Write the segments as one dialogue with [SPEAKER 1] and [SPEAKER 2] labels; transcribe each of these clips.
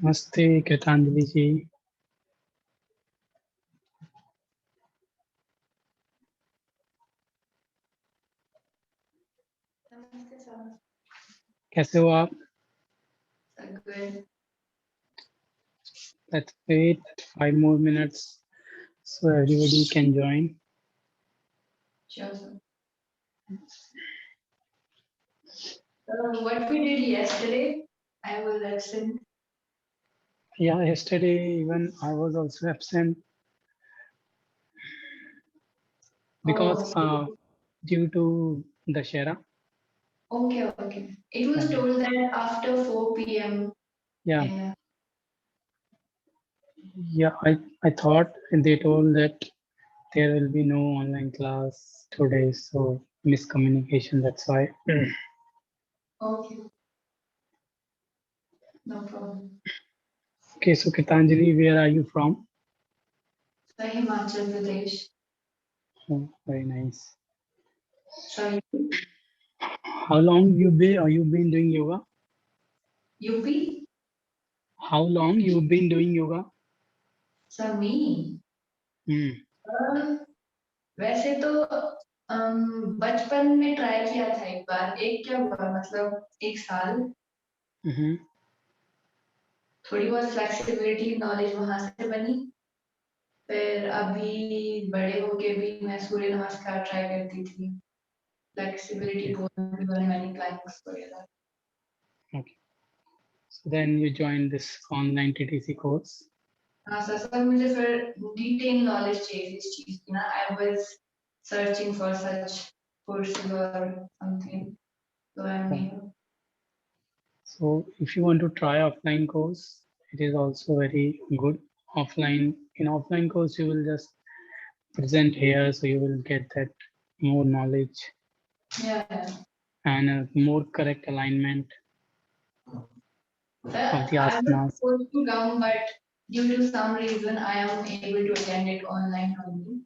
[SPEAKER 1] नमस्ते कृतांजलि जी।
[SPEAKER 2] नमस्ते सर।
[SPEAKER 1] कैसे हो आप?
[SPEAKER 2] Good.
[SPEAKER 1] Let's wait 5 more minutes so everybody can join.
[SPEAKER 2] Sure, sir. What we did yesterday, I was absent.
[SPEAKER 1] Yeah, yesterday even I was also absent because due to Dashera.
[SPEAKER 2] Okay. It was told that after 4 p.m.
[SPEAKER 1] Yeah, yeah. I thought they told that there will be no online class today, so miscommunication. That's why.
[SPEAKER 2] Okay. No problem.
[SPEAKER 1] Okay, so Kritanjali, where are you from?
[SPEAKER 2] So Himachal Pradesh.
[SPEAKER 1] Oh, very nice.
[SPEAKER 2] Sorry.
[SPEAKER 1] How long you been doing yoga?
[SPEAKER 2] UP?
[SPEAKER 1] How long you've been doing yoga?
[SPEAKER 2] Sir, me? वैसे तो बचपन में try किया था एक बार। एक क्या हुआ मतलब 1 साल थोड़ी बहुत फ्लेक्सिबिलिटी नॉलेज वहां से बनी। फिर अभी बड़े होके भी मैं सूर्य नमस्कार ट्राई करती थी, फ्लेक्सिबिलिटी बोलने वाली प्लैंक्स वगैरह।
[SPEAKER 1] Okay. So then you joined this online TTC course.
[SPEAKER 2] हाँ सर, मुझे फिर डिटेल नॉलेज चाहिए इस चीज की ना। I was searching for such courses और something, so I'm here.
[SPEAKER 1] So if you want to try offline course, it is also very good. In offline course, you will just present here, so you will get that more knowledge
[SPEAKER 2] Yeah.
[SPEAKER 1] and a more correct alignment of the
[SPEAKER 2] I was
[SPEAKER 1] asanas.
[SPEAKER 2] supposed to come, but due to some reason, I am able to attend it online only.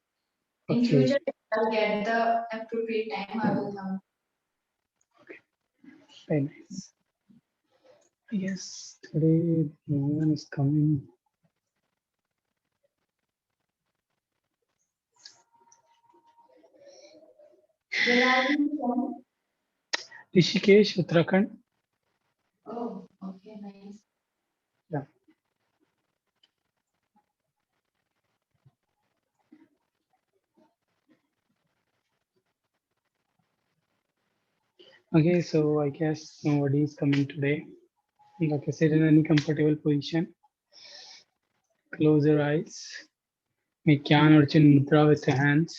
[SPEAKER 2] In
[SPEAKER 1] Okay.
[SPEAKER 2] future, if I'll get the appropriate time, I will come.
[SPEAKER 1] Very nice. Yes, today no one is coming.
[SPEAKER 2] Where are you from?
[SPEAKER 1] Rishikesh, Uttarakhand.
[SPEAKER 2] Oh, okay, nice.
[SPEAKER 1] Yeah. Okay, so I guess nobody is coming today. Like I said, in any comfortable position. Close your eyes. Make Gyan or Chin Mudra with your hands.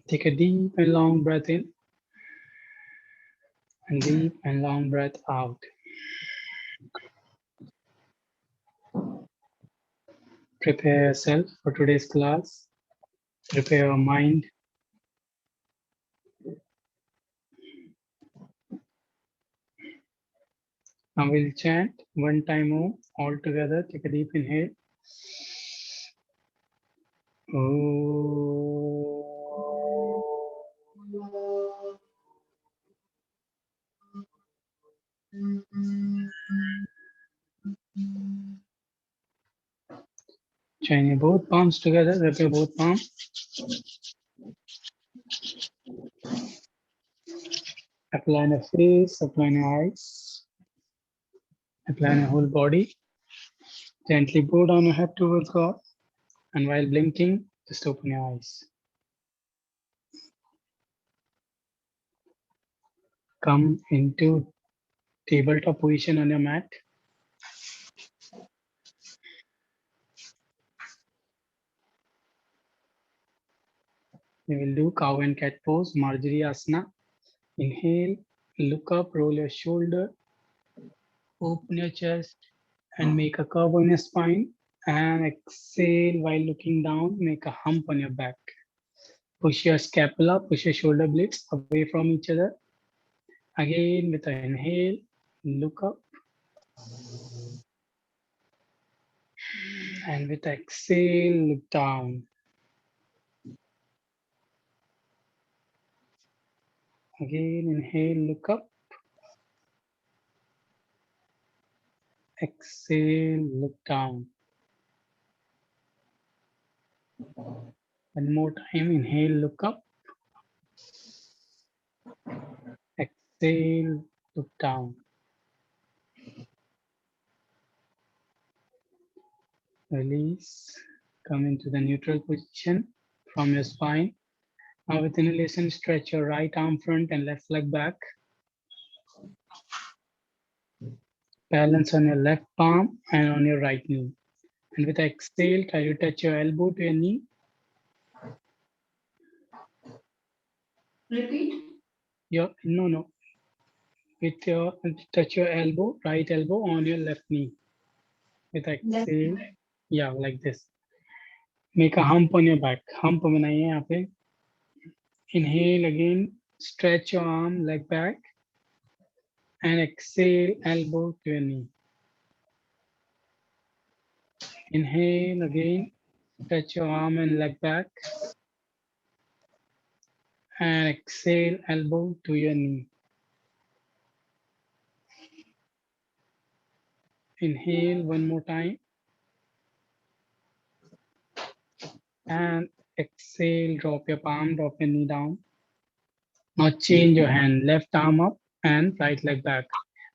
[SPEAKER 1] Take a deep and long breath in and deep and long breath out. Prepare yourself for today's class. Prepare your mind. Now we'll chant one time more all together. Take a deep inhale. Join your both palms together. Rub your both palms. Apply on your face. Apply on your eyes. Apply on your whole body. Gently bow down your head towards God. And while blinking, just open your eyes. Come into tabletop position on your mat. We will do cow and cat pose, Marjari Asana. Inhale, look up, roll your shoulder, open your chest, and make a curve on your spine. And exhale while looking down, make a hump on your back. Push your scapula, push your shoulder blades away from each other. Again, with an inhale, look up. And with exhale, look down. Again, inhale, look up. Exhale, look down. One more time, inhale, look up. Exhale, look down. Release, come into the neutral position from your spine. Now with inhalation, stretch your right arm front and left leg back. Balance on your left palm and on your right knee. And with exhale, try to touch your elbow to your knee.
[SPEAKER 2] Repeat.
[SPEAKER 1] No. With your touch your elbow, right elbow on your left knee. With exhale, yeah, like this. Make a hump on your back. Hump बनाइए यहाँ पे. Inhale again, stretch your arm, leg back. And exhale, elbow to your knee. Inhale again, stretch your arm and leg back. And exhale, elbow to your knee. Inhale one more time. And exhale, drop your palm, drop your knee down. Now change your hand, left arm up and right leg back.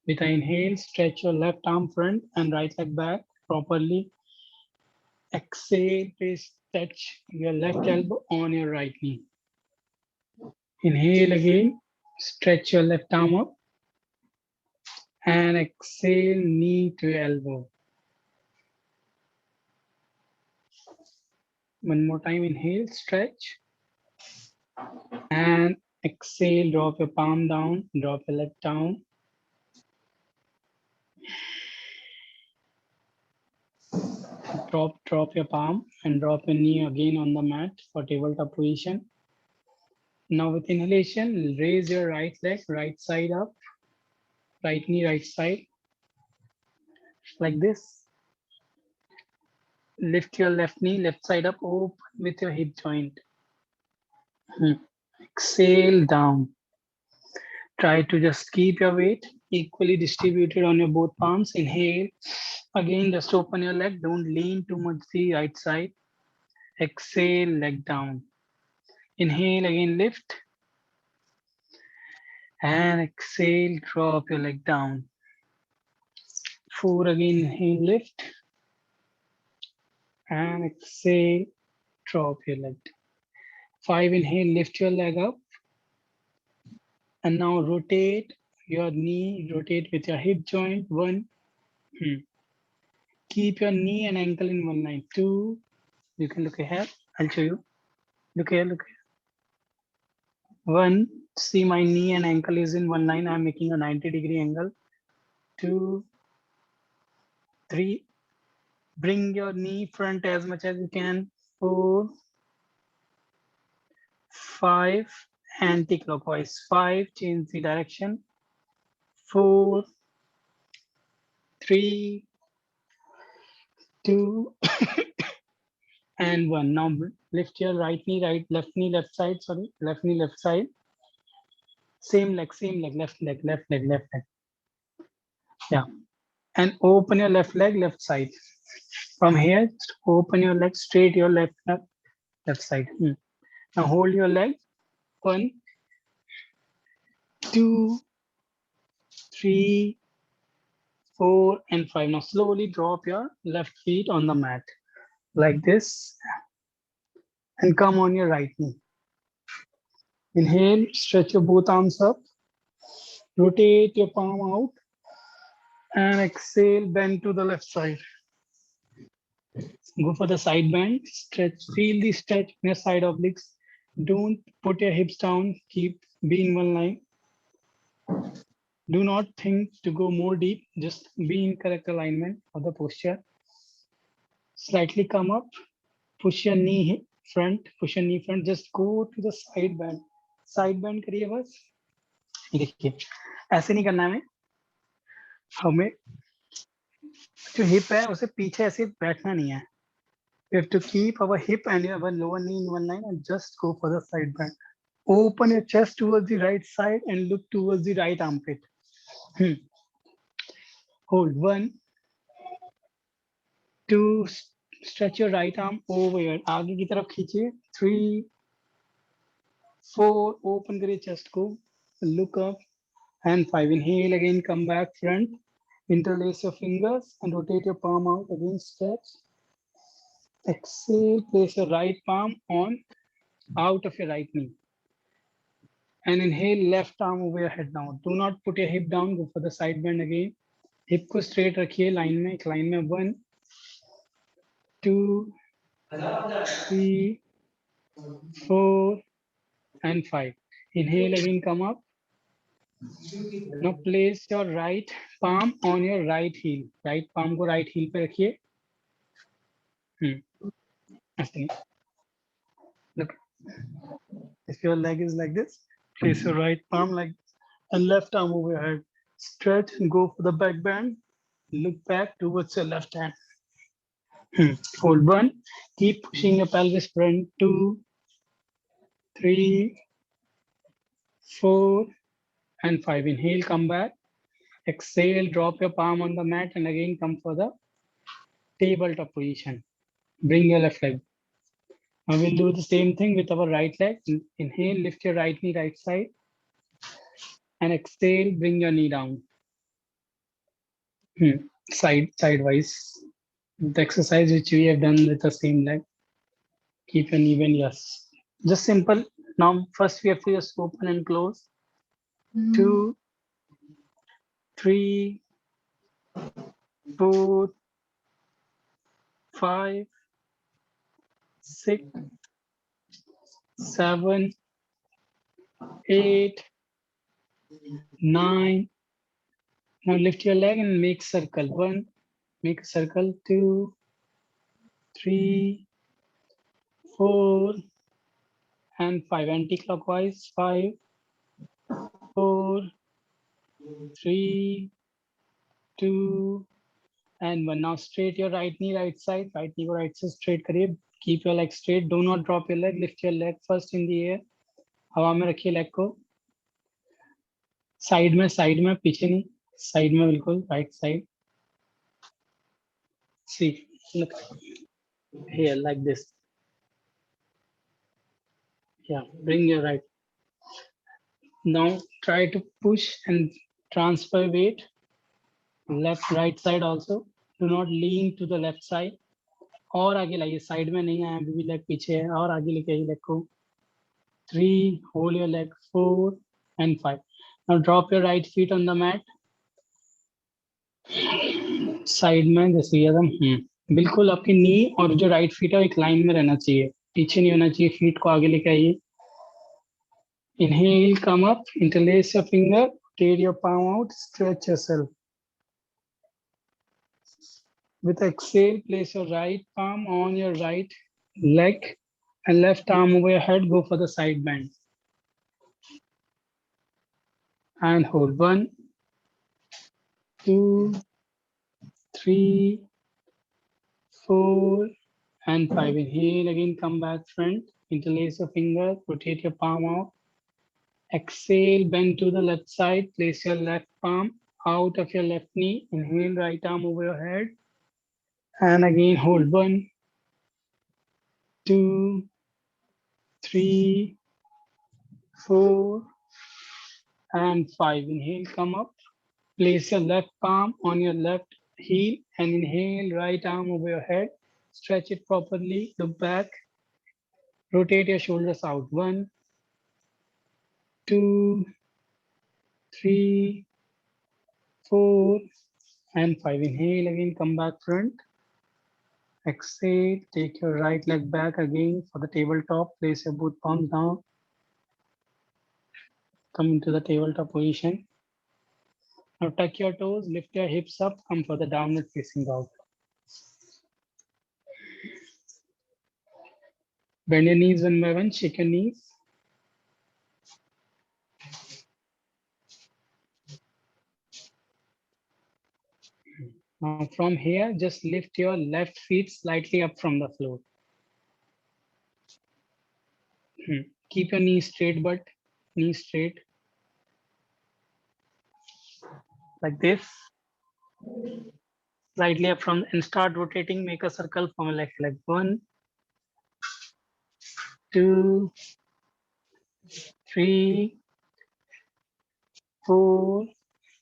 [SPEAKER 1] With an inhale, stretch your left arm front and right leg back properly. Exhale, please touch your left elbow on your right knee. Inhale again, stretch your left arm up and exhale, knee to elbow. One more time, inhale, stretch and exhale, drop your palm down, drop your leg down. Drop your palm and drop your knee again on the mat for tabletop position. Now with inhalation, raise your right leg, right side up, right knee, right side, like this. Lift your left knee, left side up, open with your hip joint. Exhale down. Try to just keep your weight equally distributed on your both palms. Inhale. Again, just open your leg. Don't lean too much the right side. Exhale, leg down. Inhale, again lift. And exhale, drop your leg down. 4, again inhale, lift. And exhale, drop your leg. 5, inhale, lift your leg up. And now rotate your knee, rotate with your hip joint. 1. Keep your knee and ankle in one line. 2. You can look ahead. I'll show you. Look here, look here. 1. See, my knee and ankle is in one line. I'm making a 90-degree angle. 2, 3. Bring your knee front as much as you can. 4, 5. Anti-clockwise. 5. Change the direction. 4, 3, 2, and 1. Now lift your left knee, left side. Sorry, left knee, left side. Same leg, left leg. Yeah. And open your left leg, left side. From here, just open your leg straight, your left side. Now hold your leg. 1, 2, 3, 4, and 5. Now slowly drop your left feet on the mat like this and come on your right knee. Inhale, stretch your both arms up. Rotate your palm out and exhale, bend to the left side. Go for the side bend, stretch, feel the stretch in your side obliques. Don't put your hips down, be in one line. Do not think to go more deep, just be in correct alignment for the posture. Slightly come up, push your knee front, just go to the side bend. Side bend करिए बस. देखिए, ऐसे नहीं करना है हमें जो hip है उसे पीछे ऐसे बैठना नहीं है. We have to keep our hip and our lower knee in one line and just go for the side bend. Open your chest towards the right side and look towards the right armpit. Hold. 1, 2, stretch your right arm over your आगे की तरफ खींचिए. 3, 4, open करिए chest को, look up, and 5. Inhale again, come back front, interlace your fingers and rotate your palm out again, stretch. Exhale, place your right palm on out of your right knee. And inhale, left arm over your head now. Do not put your hip down, go for the side bend again. Hip को straight रखिए line में, एक line में 1, 2, 3, 4, and 5. Inhale again, come up. Now place your right palm on your right heel. Right palm को right heel पे रखिए. ऐसे. Look. If your leg is like this, place your right palm like and left arm over your head. Stretch and go for the back bend. Look back towards your left hand. Hold 1. Keep pushing your pelvis front. 2, 3, 4, and 5. Inhale, come back. Exhale, drop your palm on the mat and again come for the tabletop position. Bring your left leg. Now we'll do the same thing with our right leg. Inhale, lift your right knee right side. And exhale, bring your knee down. Sidewise. The exercise which we have done with the same leg. Keep an even, yes. Just simple. Now first we have to just open and close. 2, 3, 4, 5, 6, 7, 8, 9. Now lift your leg and make circle. 1, make a circle. 2, 3, 4, and 5. Anti-clockwise. 5, 4, 3, 2, and 1. Now straight your right knee right side. Right knee को right side straight करिए. Keep your leg straight. Do not drop your leg. Lift your leg first in the air. हवा में रखिए leg को. Side में पीछे नहीं. Side में बिल्कुल right side. See, look here like this. Yeah, bring your right. Now try to push and transfer weight. Left right side also. Do not lean to the left side. और आगे लाइए. Side में नहीं है, अभी भी लेग पीछे है. और आगे लेके आइए लेग को. 3, hold your leg. 4 and 5. Now drop your right feet on the mat. Side में जैसे एकदम बिल्कुल आपकी नी और जो राइट फीट है एक लाइन में रहना चाहिए, पीछे नहीं होना चाहिए. फीट को आगे लेके आइए. Inhale, come up, interlace your finger, rotate your palm out, stretch yourself. With exhale, place your right palm on your right leg and left arm over your head. Go for the side bend. And hold 1, 2, 3, 4, and 5. Inhale, again come back front, interlace your finger, rotate your palm out. Exhale, bend to the left side, place your left palm out of your left knee. Inhale, right arm over your head. And again hold 1, 2, 3, 4, and 5. Inhale, come up. Place your left palm on your left heel and inhale, right arm over your head. Stretch it properly, look back. Rotate your shoulders out. 1, 2, 3, 4, and 5. Inhale, again come back front. Exhale, take your right leg back again for the tabletop. Place your both palms down. Come into the tabletop position. Now tuck your toes, lift your hips up, come for the downward facing dog. Bend your knees one by one, shake your knees. Now from here, just lift your left feet slightly up from the floor. Keep your knees straight, but knees straight. Like this. slightly up from and start rotating. Make a circle from a left leg. 1, 2, 3, 4.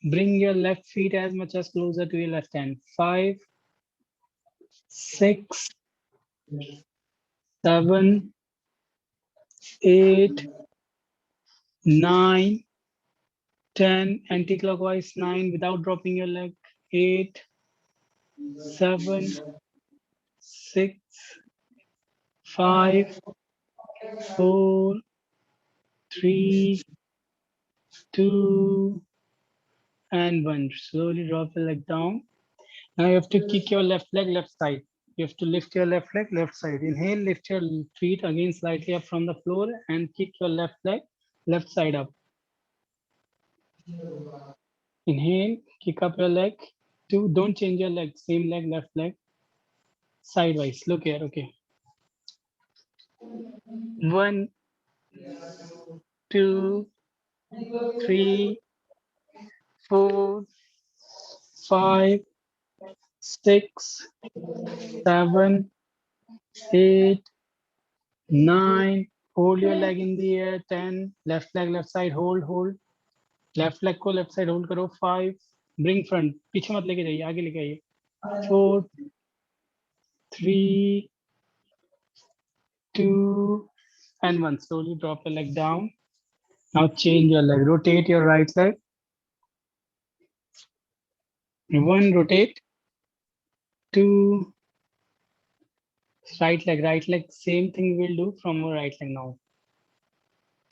[SPEAKER 1] Bring your left feet as much as closer to your left hand. 5, 6, 7, 8, 9, 10. Anti-clockwise 9 without dropping your leg. 8, 7, 6, 5, 4, 3, 2, and 1. Slowly drop your leg down. Now you have to kick your left leg left side. You have to lift your left leg left side. Inhale, lift your feet again slightly up from the floor and kick your left leg left side up. Inhale, kick up your leg. 2, don't change your leg, same leg, left leg. Sidewise, look here, okay. 1, 2, 3, 4, 5, 6, 7, 8, 9. Hold your leg in the air. 10. Left leg left side. Hold. Left leg को left side hold करो. 5. Bring front. पीछे मत लेके जाइए, आगे लेके आइए. 4, 3, 2, and 1. Slowly drop your leg down. Now change your leg. Rotate your right leg. 1, rotate. 2, right leg. Same thing we'll do from your right leg now.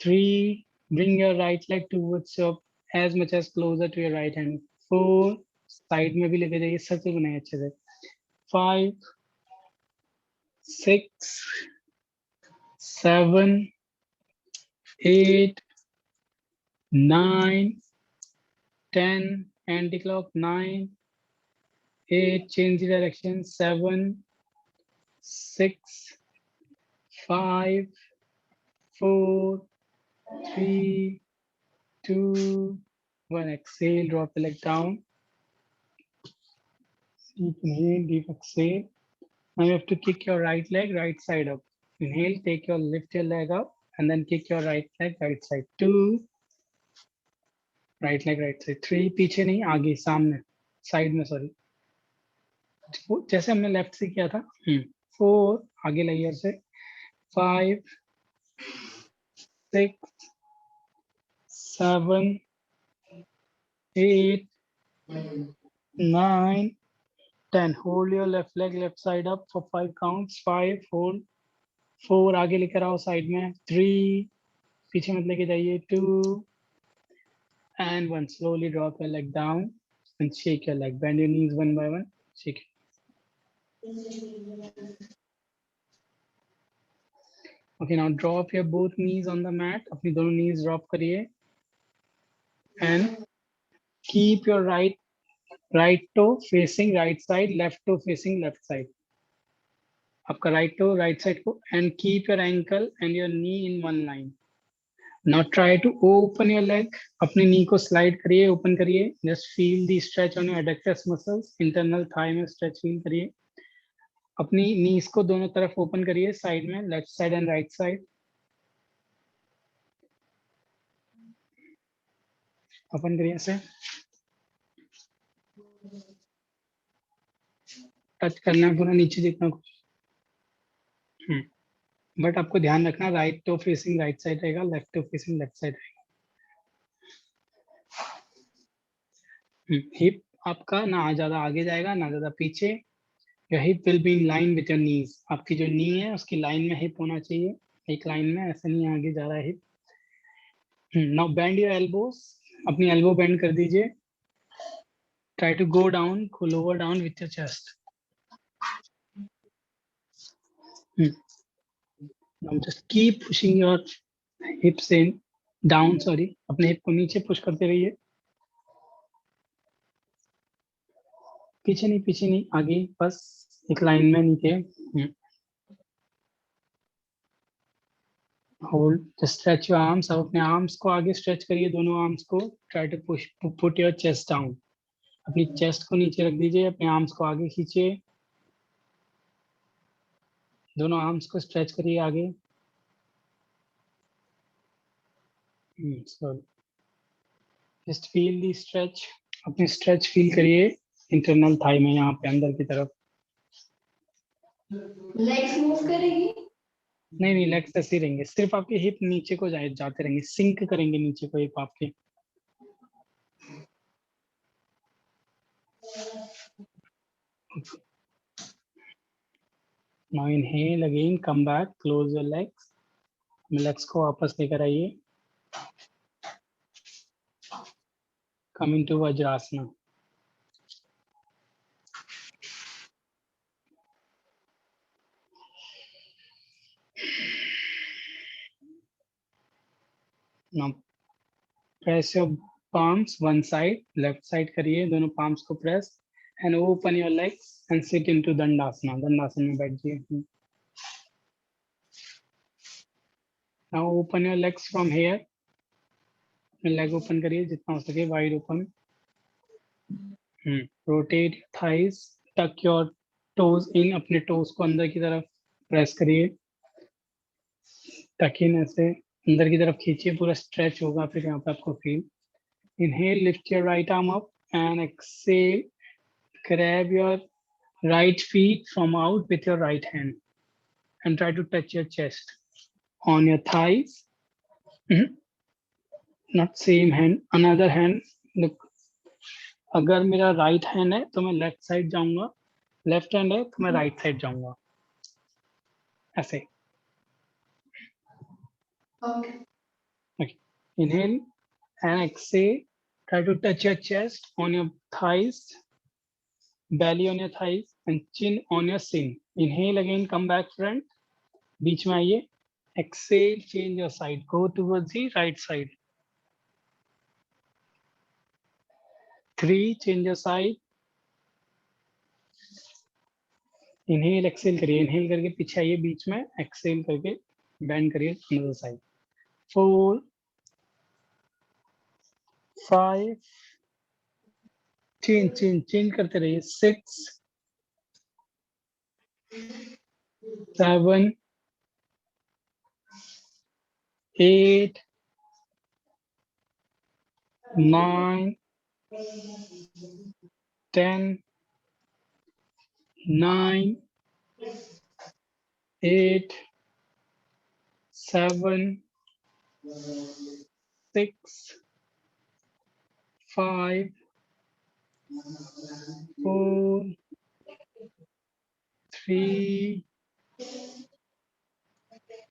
[SPEAKER 1] 3, bring your right leg towards your as much as closer to your right hand. 4, side में भी लेके जाइए, circle बनाइए अच्छे से. 5, 6, 7, 8, 9, 10. Anti-clock. 9, 8. Change the direction. 7, 6, 5, 4, 3, 2, 1. Exhale. Drop the leg down. Deep inhale. Deep exhale. Now you have to kick your right leg right side up. Inhale, lift your leg up, and then kick your right leg right side. 2, right leg right side. 3, पीछे नहीं, आगे सामने, side में, sorry, जैसे हमने left से किया था. 4, आगे लाइए से. 5, 6, 7, 8, 9, 10. Hold your left leg left side up for 5 counts. 5, hold. 4, आगे लेकर आओ साइड में. 3, पीछे मत लेके जाइए. 2, and 1. Slowly drop your leg down and shake your leg. Bend your knees one by one. Shake it. Okay, now drop your both knees on the mat. अपनी दोनों knees drop करिए. And keep your right toe facing right side, left toe facing left side. आपका right toe right side को, and keep your ankle and your knee in one line. Now try to open your leg. अपने knee को slide करिए, open करिए. Just feel the stretch on your adductors muscles. Internal thigh में stretch feel करिए. अपनी knees को दोनों तरफ open करिए, side में, left side and right side. Open करिए ऐसे. Touch करना है पूरा नीचे जितना कुछ. बट आपको ध्यान रखना, right toe facing right side रहेगा, left toe facing left side रहेगा. हिप आपका ना ज्यादा आगे जाएगा ना ज्यादा पीछे. Your hip will be in line with your knees. आपकी जो नी है उसकी लाइन में हिप होना चाहिए, एक लाइन में, ऐसे नहीं आगे जा रहा है hip. Now bend your elbows. अपनी एल्बो बेंड कर दीजिए. Try to go down, lower down with your chest. Now just keep pushing your hips in down, sorry, अपने हिप को नीचे पुश करते रहिए. पीछे नहीं, आगे, बस एक लाइन में नीचे. Hold. Just stretch your arms. अब अपने आर्म्स को आगे स्ट्रेच करिए, दोनों आर्म्स को. Try to push, put your chest down. अपनी चेस्ट को नीचे रख दीजिए, अपने आर्म्स को आगे खींचिए, दोनों आर्म्स को स्ट्रेच करिए आगे। जस्ट फील दी स्ट्रेच, अपनी स्ट्रेच फील करिए इंटरनल थाई में, यहाँ पे अंदर की तरफ।
[SPEAKER 2] लेग्स मूव करेगी?
[SPEAKER 1] नहीं, लेग्स ऐसे ही रहेंगे, सिर्फ आपके हिप नीचे को जाते रहेंगे, सिंक करेंगे नीचे को हिप आपके। Now inhale again, come back, close your legs. Legs को वापस लेकर आइए। Come into Vajrasana. Now press your palms one side, left side करिए, दोनों palms को press and open your legs and sit into Dandasana. Dandasana में बैठ जाइए। Now open your legs from here. leg open करिए जितना हो सके, wide open. Rotate your thighs, tuck your toes in, अपने toes को अंदर की तरफ press करिए, tuck in ऐसे अंदर की तरफ खींचिए, पूरा stretch होगा फिर यहाँ पे आपको feel. Inhale, lift your right arm up and exhale, grab your right feet from out with your right hand and try to touch your chest on your thighs. Not same hand, another hand. Look, अगर मेरा right hand है तो मैं left side जाऊंगा, left hand है तो मैं right side जाऊंगा, ऐसे।
[SPEAKER 2] Okay.
[SPEAKER 1] Inhale and exhale, try to touch your chest on your thighs, belly on your thighs and chin on your shin. Inhale again, come back front, बीच में आइए, exhale, change your side, go towards the right side. 3, change your side. Inhale, exhale करिए, inhale करके पीछे आइए बीच में, exhale करके bend करिए another side. 4, 5, change करते रहिए, 6, 7, 8, 9, 10, 9, 8, 7, 6, 5, 4, 3,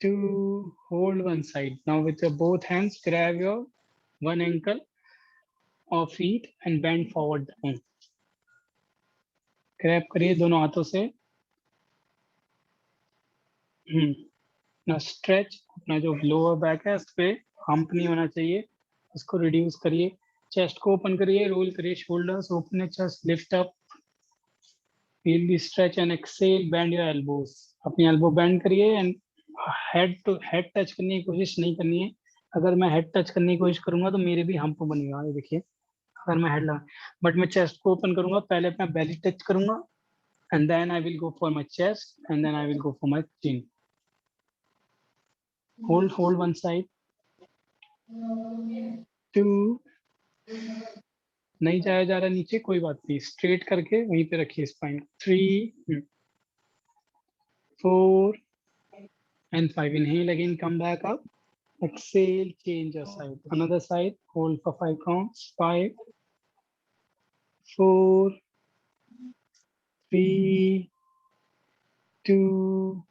[SPEAKER 1] 2, hold one side. Now with your both hands, grab your one ankle or feet and bend forward down. Grab करिए दोनों हाथों से। ना स्ट्रेच, अपना जो लोअर बैक है उस पे हम्प नहीं होना चाहिए, उसको रिड्यूस करिए। चेस्ट को ओपन करिए, रोल करिए shoulders, open chest, lift up, feel the stretch and exhale, bend your elbows. अपनी एल्बो बेंड करिए and head to head touch करने की कोशिश नहीं करनी है। अगर मैं हेड टच करने की कोशिश करूंगा तो मेरे भी हम्प बनेगा, ये देखिए। अगर मैं हेड लगा, बट मैं चेस्ट को ओपन करूंगा, पहले मैं बेली टच करूंगा and then I will go for my chest and then I will go for my chin. Hold one side. 2, नहीं जाया जा रहा नीचे, कोई बात नहीं, स्ट्रेट करके वहीं पे रखिए spine. 3, 4 and 5. Inhale again, come back up. Exhale, change your side. Another side, hold for 5 counts. 5, 4, 3, 2,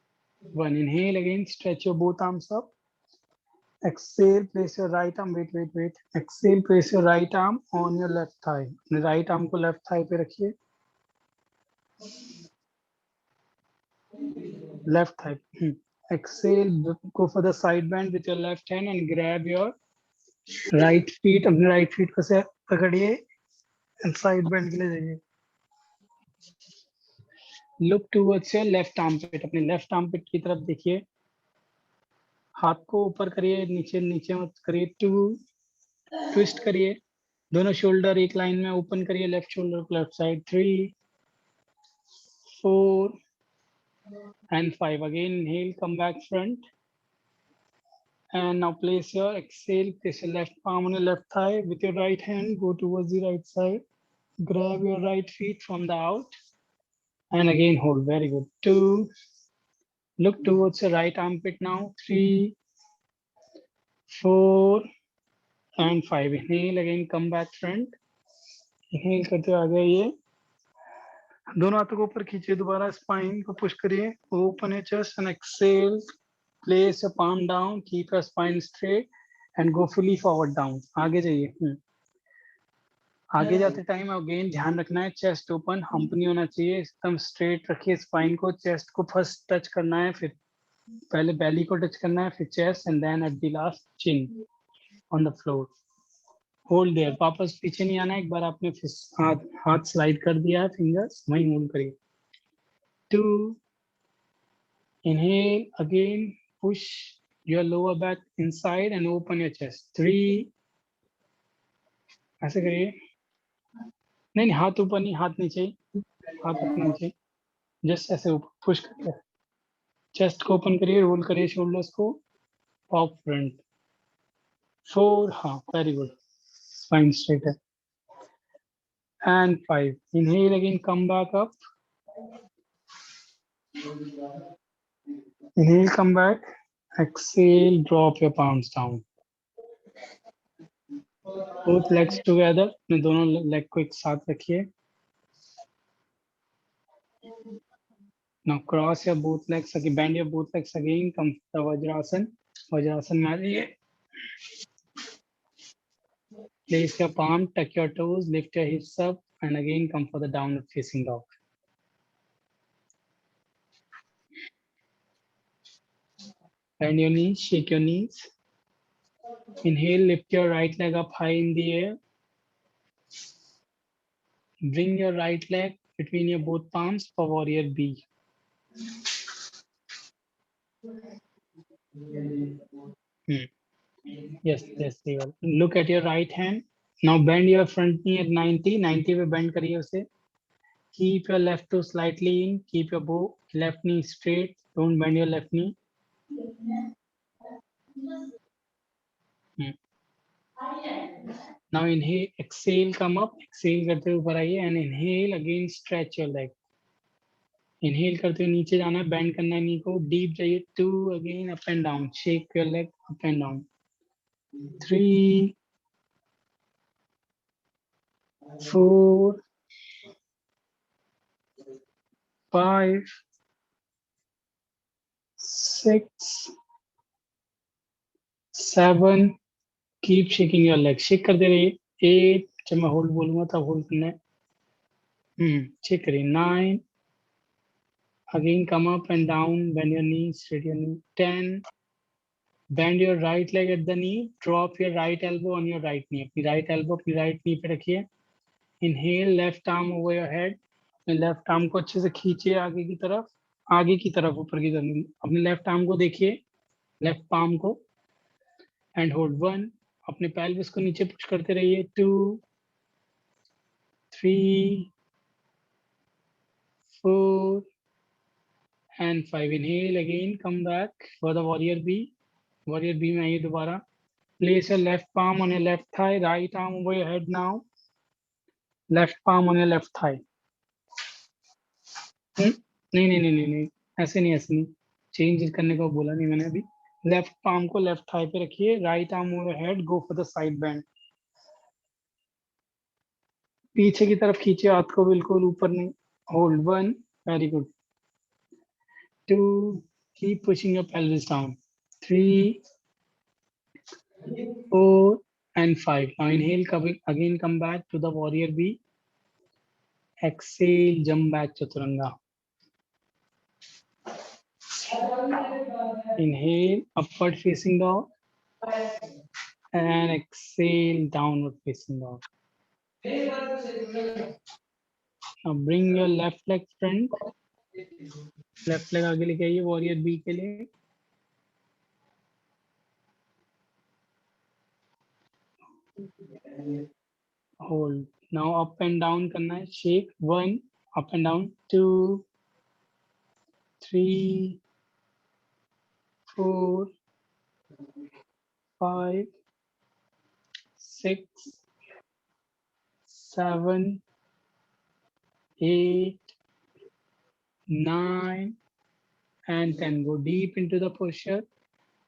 [SPEAKER 1] 1. Inhale again, stretch your both arms up. Exhale, place your right arm, wait. Exhale, place your right arm on your left thigh. Right arm को left thigh पे रखिए. Left thigh. Exhale, go for the side bend with your left hand and grab your right feet. अपने right feet को से पकड़िए and side bend के लिए जाइए. Look towards your left armpit. अपने left armpit की तरफ देखिए. हाथ को ऊपर करिए, नीचे मत करिए. 2, twist करिए. दोनों शोल्डर एक लाइन में ओपन करिए, लेफ्ट शोल्डर को left side, 3, 4 and 5. Again, inhale, come back front. And now place your exhale, place your left palm on your left thigh. With your right hand, go towards the right side. Grab your right feet from the out. And again, hold. Very good. 2. Look towards your right armpit now. 3, 4 and 5. Inhale, again, come back front. Inhale करते हुए आगे आइए, दोनों हाथों को ऊपर खींचिए, दोबारा spine को पुश करिए, open your chest and exhale, place your palm down, keep your spine straight and go fully forward down. आगे जाइए। आगे जाते टाइम अगेन ध्यान रखना है चेस्ट ओपन, हम्प नहीं होना चाहिए, एकदम स्ट्रेट रखिए स्पाइन को, चेस्ट को फर्स्ट टच करना है, फिर पहले बेली को टच करना है, फिर chest and then at the last chin on the floor. Hold there, वापस पीछे नहीं आना है, एक बार आपने हाथ स्लाइड कर दिया है, फिंगर्स वहीं होल्ड करिए। 2, inhale, again push your lower back inside and open your chest. 3, ऐसे करिए, नहीं हाथ ऊपर नहीं, हाथ नीचे, हाथ अपने नीचे, जस्ट ऐसे ऊपर पुश करिए, चेस्ट को ओपन करिए, रोल करिए शोल्डर्स को ऑफ फ्रंट। 4, हाँ वेरी गुड, स्पाइन स्ट्रेट है। And 5, inhale again, come back up, inhale come back, exhale drop your pounds down, both legs together, अपने दोनों लेग को एक साथ रखिए। Now cross your both legs again, bend your both legs again, come to Vajrasan. Vajrasan में आ जाइए। Place your palm, tuck your toes, lift your hips up, and again come for the downward facing dog. Bend your knees, shake your knees. Inhale, lift your right leg up high in the air. Bring your right leg between your both palms for warrior B. Yes, Deval. Look at your right hand. Now bend your front knee at 90. 90 पे bend करिए उसे. Keep your left toe slightly in. Keep your left knee straight. Don't bend your left knee. Now inhale, exhale, come up. Exhale करते हुए ऊपर आइए and inhale again, stretch your leg. Inhale करते हुए नीचे जाना है, bend करना है knee को. Deep जाइए. 2, again up and down. Shake your leg up and down. 3, 4, 5, 6, 7. Keep shaking your leg. Shake करते रहिए. 8, जब मैं होल्ड बोलूंगा तब होल्ड करना है. Shake करिए. 9. Again come up and down. Bend your knees, straight your knee. 10. Bend your right leg at the knee. Drop your right elbow on your right knee. अपनी right elbow अपनी right knee पे रखिए. Inhale, left arm over your head. अपने left arm को अच्छे से खींचिए आगे की तरफ, ऊपर की तरफ. अपने left arm को देखिए, left palm को, and hold 1. अपने pelvis को नीचे पुश करते रहिए. 2, 3, 4 and 5. Inhale again, come back for the warrior B. Warrior B में आइए दोबारा. Place your left palm on your left thigh, right arm over your head now. Left palm on your left thigh. नहीं, ऐसे नहीं, change करने को बोला नहीं मैंने अभी. लेफ्ट पाम को लेफ्ट थाई पे रखिए, right arm over head, go for the side bend. पीछे की तरफ खींचिए हाथ को, बिल्कुल ऊपर नहीं. Hold 1, very good. 2, keep pushing your pelvis down. 3, 4 and 5. Now inhale, again come back to the warrior B. Exhale, jump back chaturanga. Inhale, upward facing dog, and exhale, downward facing dog. Now bring your left leg front. Left leg आगे लेके आइए warrior B के लिए. Hold. Now up and down करना है. Shake 1, up and down 2, 3, 4, 5, 6, 7, 8, 9, and 10. Go deep into the posture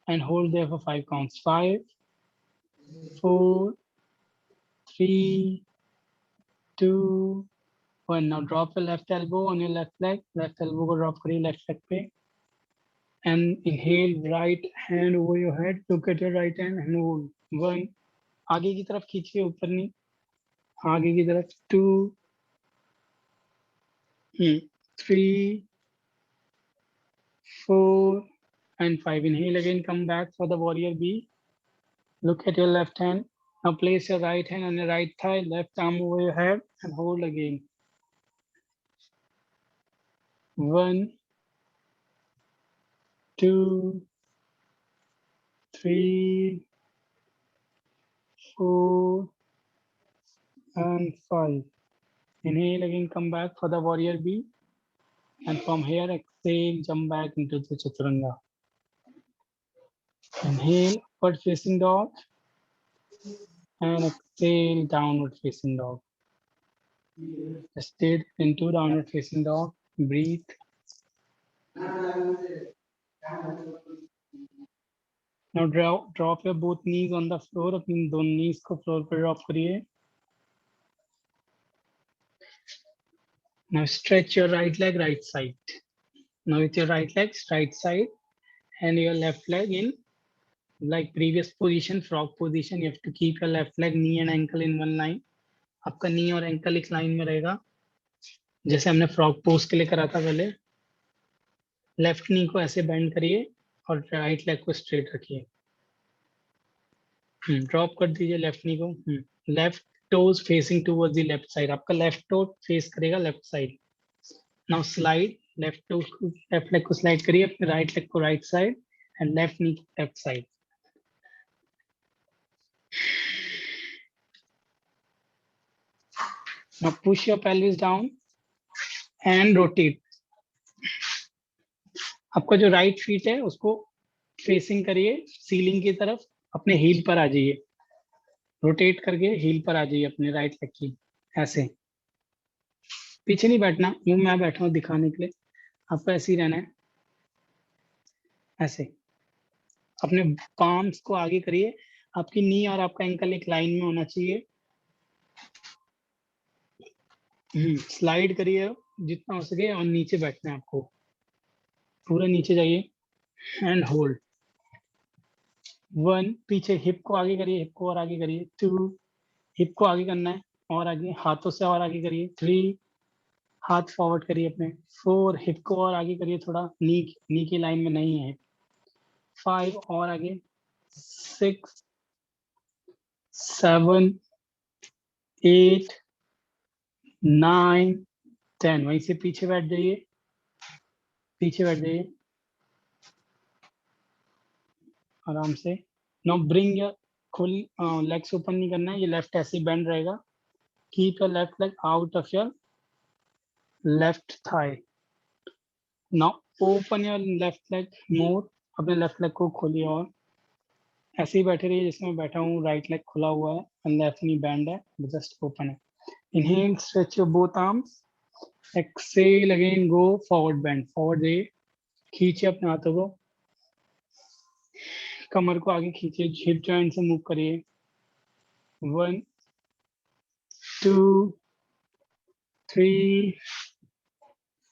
[SPEAKER 1] and hold there for 5 counts. 5, 4, 3, 2, 1. Now drop your left elbow on your left leg. Left elbow को drop करिए left leg पे. And inhale, right hand over your head. Look at your right hand and hold. 1. आगे की तरफ खींचिए, ऊपर नहीं. आगे की तरफ. 2, 3, 4, and 5. Inhale again, come back for the warrior B. Look at your left hand. Now place your right hand on your right thigh, left arm over your head, and hold again. 1, 2, 3, 4, and 5. Inhale again, come back for the warrior B. And from here, exhale, jump back into the chaturanga. Inhale, upward facing dog. And exhale, downward facing dog. Stay into downward facing dog. Breathe. Now drop your both knees on the floor. अपनी दोनों knees को floor पर drop करिए. Now stretch your right leg right side. Now with your right leg right side and your left leg in like previous position, frog position. You have to keep your left leg, knee and ankle in one line. आपका knee और ankle एक line में रहेगा जैसे हमने frog pose के लिए करा था पहले. लेफ्ट knee को ऐसे bend करिए और right leg को straight रखिए. ड्रॉप कर दीजिए लेफ्ट knee को. Left toes facing towards the left side. आपका लेफ्ट toe फेस करेगा left side. Now slide. Left leg को स्लाइड करिए, अपने राइट लेग को right side and left knee left side. Now push your pelvis down and rotate. आपका जो right feet है उसको फेसिंग करिए सीलिंग की तरफ. अपने हील पर आ जाइए. रोटेट करके हील पर आ जाइए अपने राइट लेग की. ऐसे पीछे नहीं बैठना. यूं मैं बैठा हूं दिखाने के लिए. आपको ऐसे ही रहना है. ऐसे अपने पाम्स को आगे करिए. आपकी नी और आपका एंकल एक लाइन में होना चाहिए. स्लाइड करिए जितना हो सके और नीचे बैठना है आपको. पूरा नीचे जाइए एंड होल्ड. 1. पीछे हिप को आगे करिए, हिप को और आगे करिए. 2. हिप को आगे करना है और आगे, हाथों से और आगे करिए. 3. हाथ फॉरवर्ड करिए अपने. 4. हिप को और आगे करिए थोड़ा. नी की लाइन में नहीं है. 5. और आगे. 6, 7, 8, 9, 10. वहीं से पीछे बैठ जाइए. पीछे बैठ जाइए आराम से. नाउ ब्रिंग योर खुल लेग्स ओपन नहीं करना है. ये लेफ्ट ऐसे बेंड रहेगा. Keep your left leg out of your left thigh. Now open your left leg more. अपने लेफ्ट लेग को खोलिए और ऐसे ही बैठे रहिए जैसे मैं बैठा हूँ. राइट लेग खुला हुआ है एंड लेफ्ट नी बैंड है, जस्ट ओपन है. Inhale, stretch your both arms. Exhale again, go forward bend. Forward जाइए, खींचिए अपने हाथों को. कमर को आगे खींचिए, हिप जॉइंट से मूव करिए. 1, 2, 3,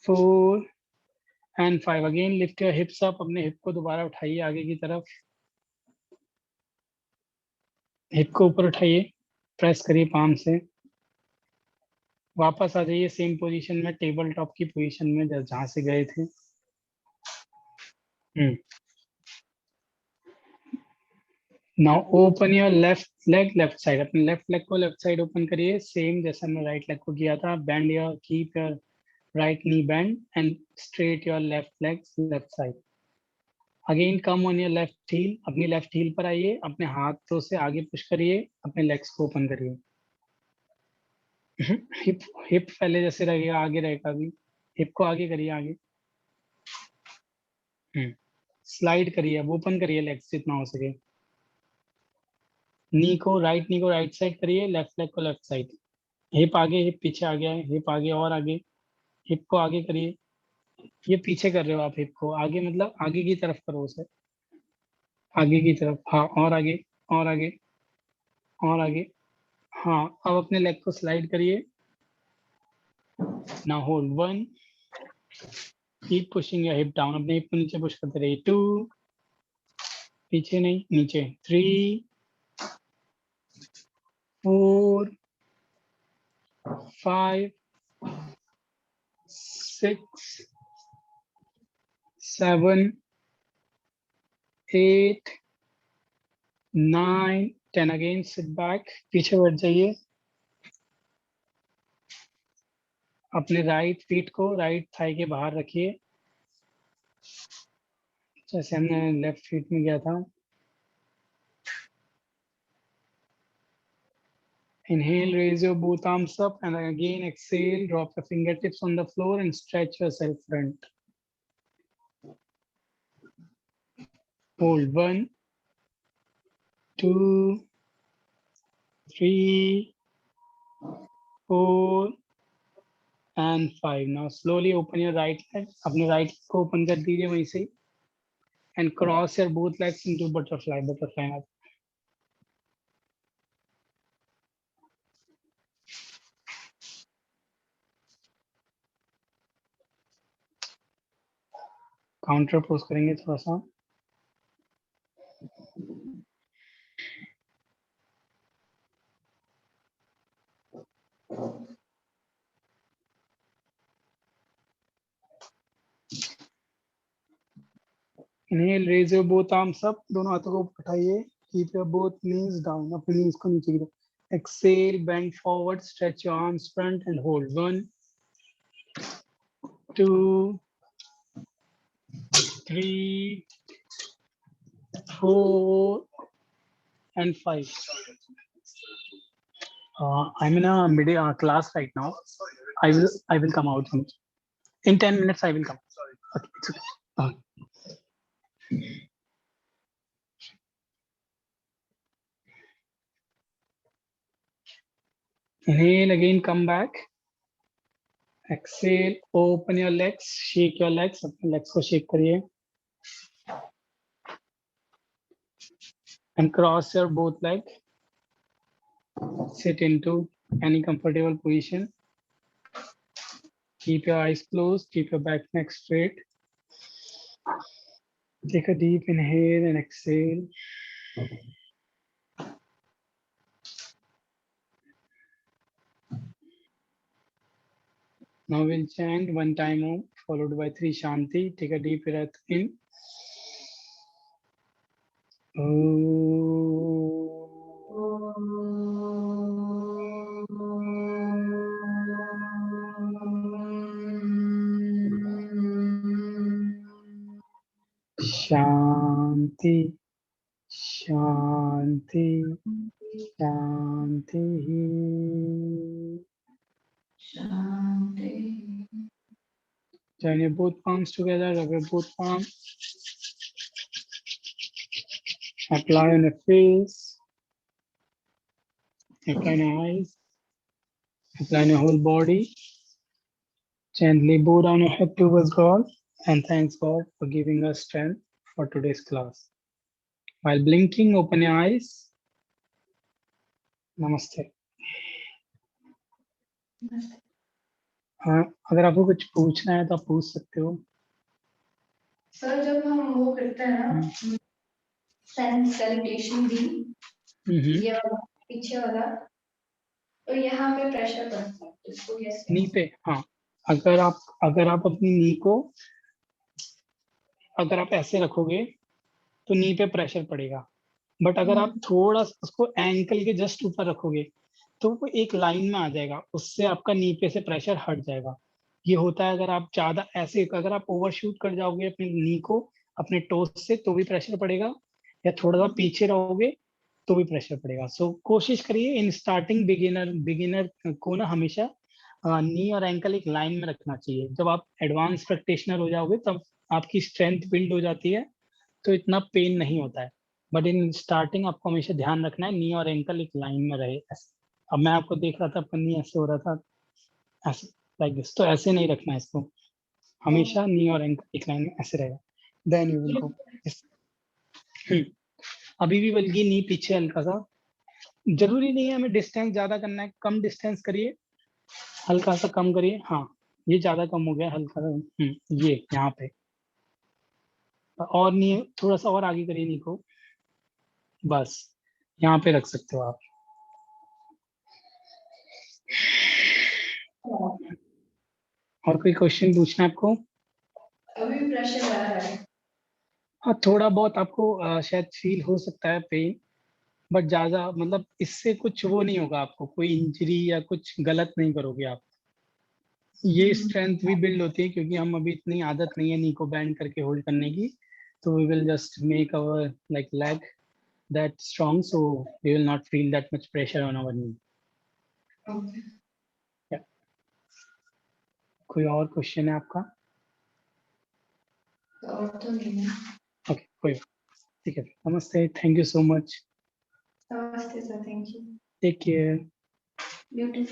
[SPEAKER 1] 4 and 5. Again lift your hips up. अपने हिप को दोबारा उठाइए आगे की तरफ. हिप को ऊपर उठाइए, प्रेस करिए पाम से. वापस आ जाइए सेम पोजीशन में, टेबल टॉप की पोजीशन में जहाँ से गए थे. Now open your left leg left side. अपने लेफ्ट लेग को लेफ्ट साइड ओपन करिए सेम जैसा हमने राइट लेग को किया था. Bend your, keep your right knee bend and straight your left leg left side. Again come on your left heel. अपनी left heal पर आइए. अपने हाथों से आगे पुश करिए. अपने लेग्स को ओपन करिए. हिप हिप पहले जैसे रहेगा, आगे रहेगा अभी। हिप को आगे करिए, आगे। स्लाइड करिए, अब ओपन करिए लेग्स जितना हो सके। नी को राइट साइड करिए, लेफ्ट लेग को लेफ्ट साइड। हिप आगे, हिप पीछे आ गया है, हिप आगे और आगे। हिप को आगे करिए। ये पीछे कर रहे हो आप, हिप को आगे मतलब आगे की तरफ करो उसे, आगे की तरफ। हाँ, और आगे, और आगे, और आगे। हाँ, अब अपने लेग को स्लाइड करिए। Now hold 1, keep pushing your hip down, अपने हिप को नीचे पुश करते रहिए। 2, पीछे नहीं, नीचे। 3, 4, 5, 6, 7, 8, 9, 10। अगेन सिट बैक, पीछे बैठ जाइए। अपने राइट फीट को राइट थाई के बाहर रखिए, जैसे हमने लेफ्ट फीट में किया था। Inhale, raise your both arms up, and again exhale, drop your fingertips on the floor and stretch yourself front. Hold 1, 2, 3, 4, and 5. Now slowly open your right leg. अपने right leg को open कर दीजिए वहीं से, and cross your both legs into butterfly. Counter pose करेंगे थोड़ा सा। Inhale, raise your both arms up. दोनों हाथों को उठाइए. Keep your both knees down. अपने knees को नीचे गिरो. Exhale, bend forward, stretch your arms front and hold. 1, 2, 3, 4, and 5. I'm in a middle class right now. I will come out in 10 minutes. I will come. Okay, it's okay. Inhale, again come back. Exhale, open your legs, shake your legs. अपने legs को shake करिए. And cross your both legs. Sit into any comfortable position. Keep your eyes closed. Keep your back neck straight. Take a deep inhale and exhale. Now we'll chant one time Om, followed by 3 Shanti. Take a deep breath in. Shanti, Shanti, Shanti.
[SPEAKER 2] Shanti.
[SPEAKER 1] Join your both palms together, rub your both palms. Apply on your face. Apply on your eyes. Apply on your whole body. Gently bow down your head towards God and thanks God for giving us strength for today's class. While blinking, open your eyes. Namaste. हाँ, अगर आपको कुछ पूछना है तो आप पूछ सकते हो.
[SPEAKER 2] सर जब हम वो करते हैं ना सैल्यूटेशन भी, ये वाला पीछे वाला, तो यहाँ पे प्रेशर पड़ता है, इसको कैसे?
[SPEAKER 1] नी पे. हाँ, अगर आप अपनी नी को अगर आप ऐसे रखोगे तो नी पे प्रेशर पड़ेगा. बट अगर आप थोड़ा उसको एंकल के जस्ट ऊपर रखोगे तो वो एक लाइन में आ जाएगा, उससे आपका नी पे से प्रेशर हट जाएगा. ये होता है अगर आप ज्यादा ऐसे, अगर आप ओवरशूट कर जाओगे अपनी नी को अपने टोस से तो भी प्रेशर पड़ेगा, या थोड़ा सा पीछे रहोगे तो भी प्रेशर पड़ेगा। सो कोशिश करिए इन स्टार्टिंग बिगिनर को ना हमेशा नी और एंकल एक लाइन में रखना चाहिए। जब आप एडवांस प्रैक्टिशनर हो जाओगे तब आपकी स्ट्रेंथ बिल्ड हो जाती है तो इतना पेन नहीं होता है। बट इन स्टार्टिंग आपको हमेशा ध्यान रखना है नी और एंकल एक लाइन में रहे ऐसे। अब मैं आपको देख रहा था आपका नी ऐसे हो रहा था, ऐसे लाइक दिस, तो ऐसे नहीं रखना है इसको, हमेशा नी और एंकल एक लाइन में ऐसे रहेगा। Then you will go. अभी भी बल्कि नी पीछे हल्का सा, जरूरी नहीं है हमें डिस्टेंस ज्यादा करना है, कम डिस्टेंस करिए, हल्का सा कम करिए। हाँ ये ज्यादा कम हो गया, हल्का सा ये यहाँ पे, और नहीं थोड़ा सा और आगे करिए नी को, बस यहाँ पे रख सकते हो आप। और कोई क्वेश्चन पूछना है आपको?
[SPEAKER 2] अभी प्रेशर आ रहा है।
[SPEAKER 1] हाँ थोड़ा बहुत आपको शायद फील हो सकता है पेन, बट ज्यादा मतलब इससे कुछ वो नहीं होगा, आपको कोई इंजरी या कुछ गलत नहीं करोगे आप। ये स्ट्रेंथ भी बिल्ड होती है क्योंकि हम अभी इतनी आदत नहीं है नी को बैंड करके होल्ड करने की, तो we will just make our like leg that strong, so we will not feel that much pressure on our knee. कोई और क्वेश्चन है आपका?
[SPEAKER 2] और तो नहीं है।
[SPEAKER 1] ओके कोई, ठीक है, नमस्ते, थैंक यू सो मच,
[SPEAKER 2] नमस्ते sir, thank you.
[SPEAKER 1] Take care.
[SPEAKER 2] You to.